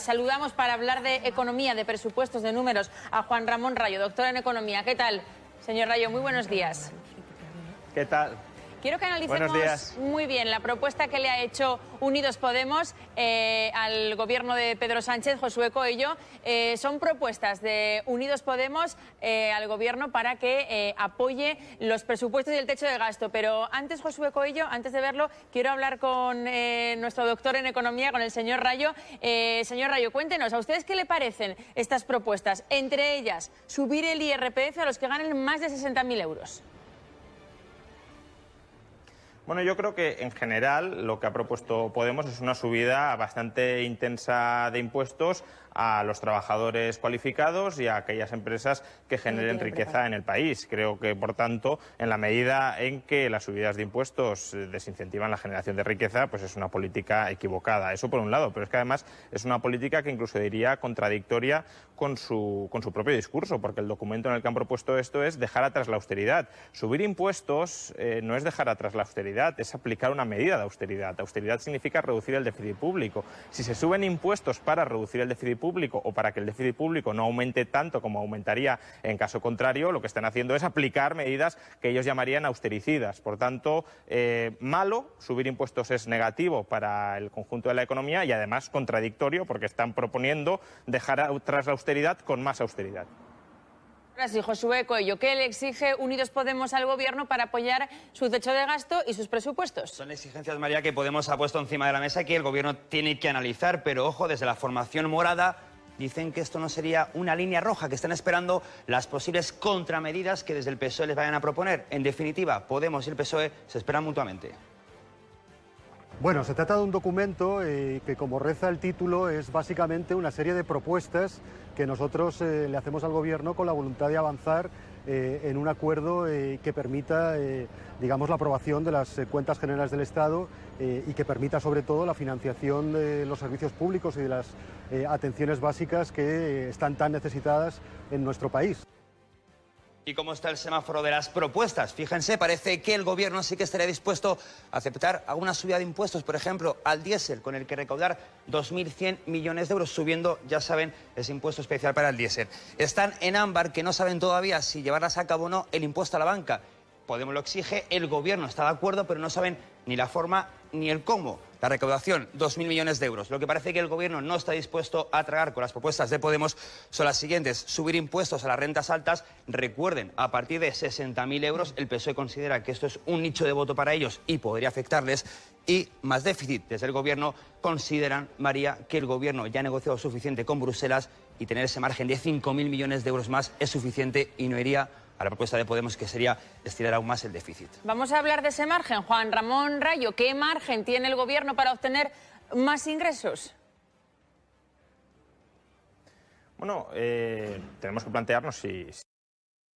Saludamos para hablar de economía, de presupuestos, de números, a Juan Ramón Rayo, doctor en economía. ¿Qué tal, señor Rayo? Muy buenos días. ¿Qué tal? Quiero que analicemos muy bien la propuesta que le ha hecho Unidos Podemos al gobierno de Pedro Sánchez, Josué Coello. Son propuestas de Unidos Podemos al gobierno para que apoye los presupuestos y el techo de gasto. Pero antes, Josué Coello, antes de verlo, quiero hablar con nuestro doctor en economía, con el señor Rayo. Señor Rayo, cuéntenos, ¿a ustedes qué le parecen estas propuestas? Entre ellas, subir el IRPF a los que ganen más de 60.000 euros. Bueno, yo creo que en general lo que ha propuesto Podemos es una subida bastante intensa de impuestos a los trabajadores cualificados y a aquellas empresas que generen riqueza en el país. Creo que, por tanto, en la medida en que las subidas de impuestos desincentivan la generación de riqueza, pues es una política equivocada. Eso por un lado, pero es que además es una política que incluso diría contradictoria con su propio discurso, porque el documento en el que han propuesto esto es dejar atrás la austeridad. Subir impuestos no es dejar atrás la austeridad, es aplicar una medida de austeridad. Austeridad significa reducir el déficit público. Si se suben impuestos para reducir el déficit público o para que el déficit público no aumente tanto como aumentaría en caso contrario, lo que están haciendo es aplicar medidas que ellos llamarían austericidas. Por tanto, malo, subir impuestos es negativo para el conjunto de la economía y además contradictorio porque están proponiendo dejar atrás la austeridad con más austeridad. Ahora sí, Josué Coello, ¿qué le exige Unidos Podemos al gobierno para apoyar su techo de gasto y sus presupuestos? Son exigencias, María, que Podemos ha puesto encima de la mesa que el gobierno tiene que analizar, pero ojo, desde la formación morada dicen que esto no sería una línea roja, que están esperando las posibles contramedidas que desde el PSOE les vayan a proponer. En definitiva, Podemos y el PSOE se esperan mutuamente. Bueno, se trata de un documento que, como reza el título, es básicamente una serie de propuestas que nosotros le hacemos al Gobierno con la voluntad de avanzar en un acuerdo que permita, digamos, la aprobación de las cuentas generales del Estado y que permita, sobre todo, la financiación de los servicios públicos y de las atenciones básicas que están tan necesitadas en nuestro país. ¿Y cómo está el semáforo de las propuestas? Fíjense, parece que el gobierno sí que estaría dispuesto a aceptar alguna subida de impuestos, por ejemplo, al diésel, con el que recaudar 2.100 millones de euros, subiendo, ya saben, ese impuesto especial para el diésel. Están en ámbar, que no saben todavía si llevarlas a cabo o no, el impuesto a la banca. Podemos lo exige, el gobierno está de acuerdo, pero no saben ni la forma ni el cómo. La recaudación, 2.000 millones de euros. Lo que parece que el gobierno no está dispuesto a tragar con las propuestas de Podemos son las siguientes. Subir impuestos a las rentas altas. Recuerden, a partir de 60.000 euros, el PSOE considera que esto es un nicho de voto para ellos y podría afectarles. Y más déficit. Desde el gobierno consideran, María, que el gobierno ya ha negociado suficiente con Bruselas y tener ese margen de 5.000 millones de euros más es suficiente y no iría a la propuesta de Podemos, que sería estirar aún más el déficit. Vamos a hablar de ese margen. Juan Ramón Rayo, ¿qué margen tiene el gobierno para obtener más ingresos? Bueno, tenemos que plantearnos si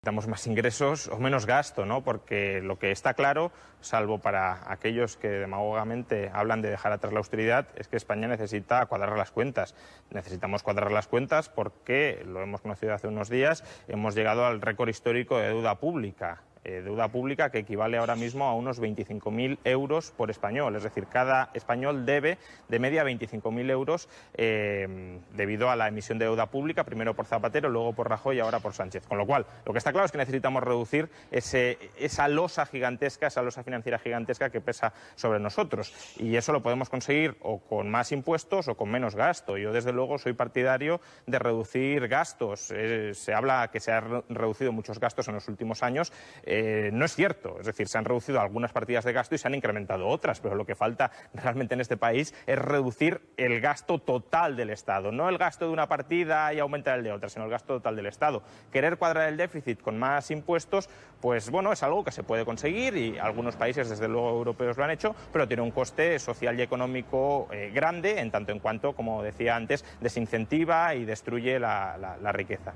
necesitamos más ingresos o menos gasto, ¿no? Porque lo que está claro, salvo para aquellos que demagogamente hablan de dejar atrás la austeridad, es que España necesita cuadrar las cuentas. Necesitamos cuadrar las cuentas porque, lo hemos conocido hace unos días, hemos llegado al récord histórico de deuda pública. Deuda pública que equivale ahora mismo a unos 25.000 euros por español. Es decir, cada español debe de media 25.000 euros debido a la emisión de deuda pública, primero por Zapatero, luego por Rajoy y ahora por Sánchez. Con lo cual, lo que está claro es que necesitamos reducir esa losa gigantesca, esa losa financiera gigantesca que pesa sobre nosotros. Y eso lo podemos conseguir o con más impuestos o con menos gasto. Yo, desde luego, soy partidario de reducir gastos. Se habla que se han reducido muchos gastos en los últimos años. No es cierto, es decir, se han reducido algunas partidas de gasto y se han incrementado otras, pero lo que falta realmente en este país es reducir el gasto total del Estado, no el gasto de una partida y aumentar el de otra, sino el gasto total del Estado. Querer cuadrar el déficit con más impuestos, pues bueno, es algo que se puede conseguir y algunos países, desde luego europeos, lo han hecho, pero tiene un coste social y económico grande, en tanto en cuanto, como decía antes, desincentiva y destruye la riqueza.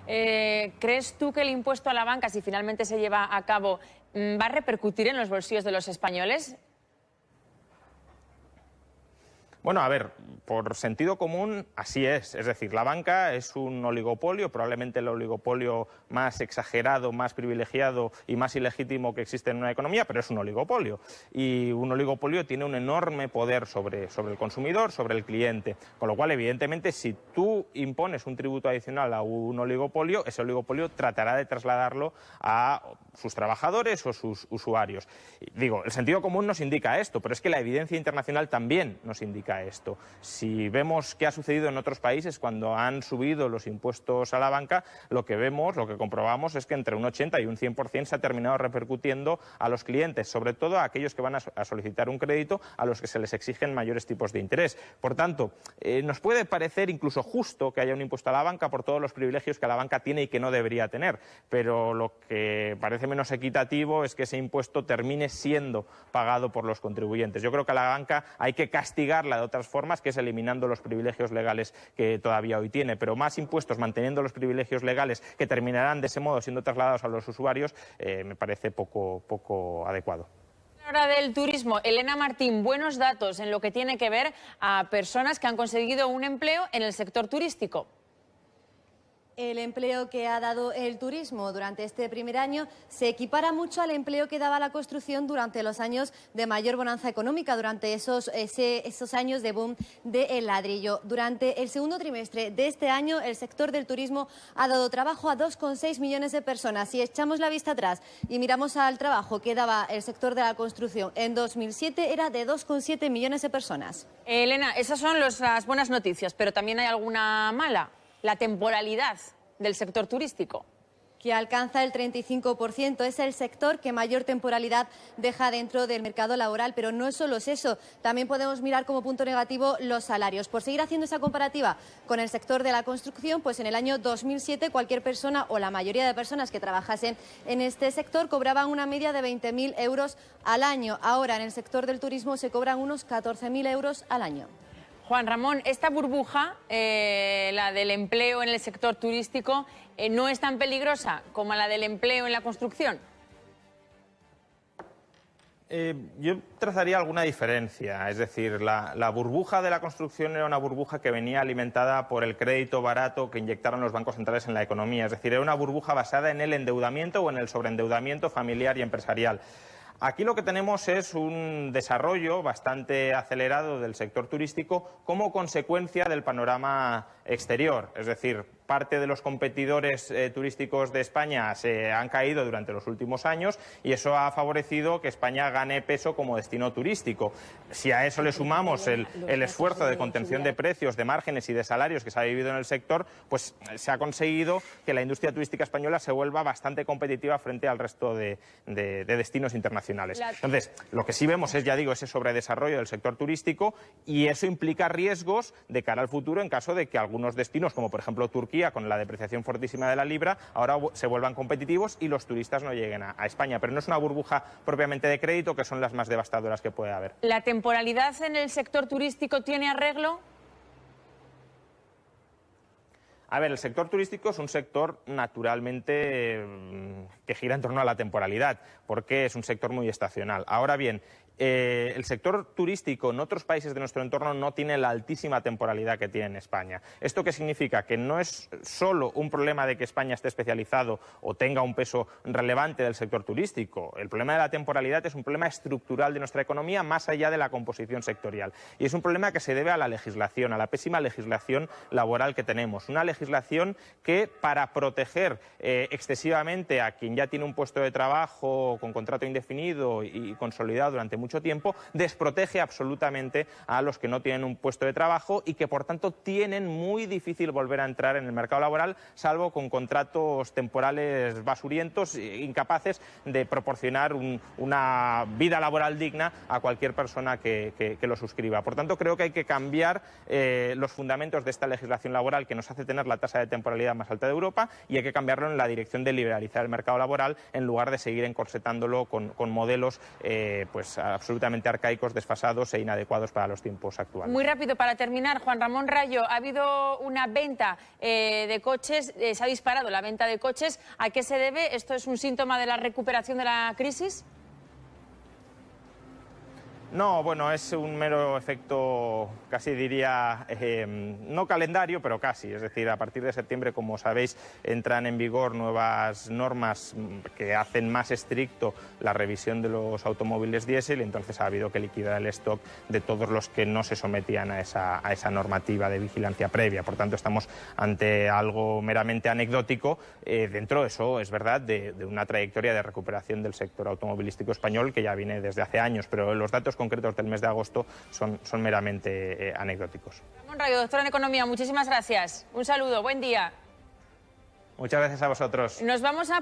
¿Crees tú que el impuesto a la banca, si finalmente se lleva a cabo, va a repercutir en los bolsillos de los españoles? Bueno, a ver, por sentido común, así es. Es decir, la banca es un oligopolio, probablemente el oligopolio más exagerado, más privilegiado y más ilegítimo que existe en una economía, pero es un oligopolio. Y un oligopolio tiene un enorme poder sobre el consumidor, sobre el cliente. Con lo cual, evidentemente, si tú impones un tributo adicional a un oligopolio, ese oligopolio tratará de trasladarlo a sus trabajadores o sus usuarios. Digo, el sentido común nos indica esto, pero es que la evidencia internacional también nos indica esto. Si vemos qué ha sucedido en otros países cuando han subido los impuestos a la banca, lo que vemos, lo que comprobamos es que entre un 80 y un 100% se ha terminado repercutiendo a los clientes, sobre todo a aquellos que van a solicitar un crédito a los que se les exigen mayores tipos de interés. Por tanto, nos puede parecer incluso justo que haya un impuesto a la banca por todos los privilegios que la banca tiene y que no debería tener, pero lo que parece menos equitativo es que ese impuesto termine siendo pagado por los contribuyentes. Yo creo que a la banca hay que castigarla de otras formas, que es eliminando los privilegios legales que todavía hoy tiene, pero más impuestos manteniendo los privilegios legales que terminarán de ese modo siendo trasladados a los usuarios, me parece poco adecuado. Ahora del turismo, Elena Martín, buenos datos en lo que tiene que ver a personas que han conseguido un empleo en el sector turístico. El empleo que ha dado el turismo durante este primer año se equipara mucho al empleo que daba la construcción durante los años de mayor bonanza económica, durante esos años de boom del ladrillo. Durante el segundo trimestre de este año, el sector del turismo ha dado trabajo a 2,6 millones de personas. Si echamos la vista atrás y miramos al trabajo que daba el sector de la construcción en 2007, era de 2,7 millones de personas. Elena, esas son las buenas noticias, pero también hay alguna mala. La temporalidad del sector turístico. Que alcanza el 35%. Es el sector que mayor temporalidad deja dentro del mercado laboral, pero no solo es eso. También podemos mirar como punto negativo los salarios. Por seguir haciendo esa comparativa con el sector de la construcción, pues en el año 2007 cualquier persona o la mayoría de personas que trabajasen en este sector cobraban una media de 20.000 euros al año. Ahora en el sector del turismo se cobran unos 14.000 euros al año. Juan Ramón, esta burbuja, la del empleo en el sector turístico, ¿no es tan peligrosa como la del empleo en la construcción? Yo trazaría alguna diferencia. Es decir, la burbuja de la construcción era una burbuja que venía alimentada por el crédito barato que inyectaron los bancos centrales en la economía. Es decir, era una burbuja basada en el endeudamiento o en el sobreendeudamiento familiar y empresarial. Aquí lo que tenemos es un desarrollo bastante acelerado del sector turístico como consecuencia del panorama exterior. Es decir, parte de los competidores turísticos de España se han caído durante los últimos años y eso ha favorecido que España gane peso como destino turístico. Si a eso le sumamos el esfuerzo de contención de precios, de márgenes y de salarios que se ha vivido en el sector, pues se ha conseguido que la industria turística española se vuelva bastante competitiva frente al resto de destinos internacionales. Entonces, lo que sí vemos es, ya digo, ese sobredesarrollo del sector turístico y eso implica riesgos de cara al futuro en caso de que algunos destinos, como por ejemplo Turquía, con la depreciación fortísima de la libra, ahora se vuelvan competitivos y los turistas no lleguen a España. Pero no es una burbuja propiamente de crédito, que son las más devastadoras que puede haber. ¿La temporalidad en el sector turístico tiene arreglo? A ver, el sector turístico es un sector naturalmente que gira en torno a la temporalidad, porque es un sector muy estacional. Ahora bien, el sector turístico en otros países de nuestro entorno no tiene la altísima temporalidad que tiene en España. ¿Esto qué significa? Que no es solo un problema de que España esté especializado o tenga un peso relevante del sector turístico. El problema de la temporalidad es un problema estructural de nuestra economía más allá de la composición sectorial. Y es un problema que se debe a la legislación, a la pésima legislación laboral que tenemos. Una legislación que, para proteger excesivamente a quien ya tiene un puesto de trabajo con contrato indefinido y consolidado durante mucho tiempo, desprotege absolutamente a los que no tienen un puesto de trabajo y que por tanto tienen muy difícil volver a entrar en el mercado laboral, salvo con contratos temporales basurientos, incapaces de proporcionar una vida laboral digna a cualquier persona que lo suscriba. Por tanto, creo que hay que cambiar los fundamentos de esta legislación laboral que nos hace tener la tasa de temporalidad más alta de Europa y hay que cambiarlo en la dirección de liberalizar el mercado laboral en lugar de seguir encorsetándolo con modelos pues absolutamente arcaicos, desfasados e inadecuados para los tiempos actuales. Muy rápido, para terminar, Juan Ramón Rayo, ha habido una venta de coches, se ha disparado la venta de coches. ¿A qué se debe? ¿Esto es un síntoma de la recuperación de la crisis? No, bueno, es un mero efecto, casi diría, no calendario, pero casi. Es decir, a partir de septiembre, como sabéis, entran en vigor nuevas normas que hacen más estricto la revisión de los automóviles diésel, y entonces ha habido que liquidar el stock de todos los que no se sometían a esa normativa de vigilancia previa. Por tanto, estamos ante algo meramente anecdótico, dentro de eso, es verdad, de una trayectoria de recuperación del sector automovilístico español que ya viene desde hace años, pero los datos concretos del mes de agosto son meramente anecdóticos. Ramón Rayo, doctor en Economía, muchísimas gracias. Un saludo, buen día. Muchas gracias a vosotros. Nos vamos a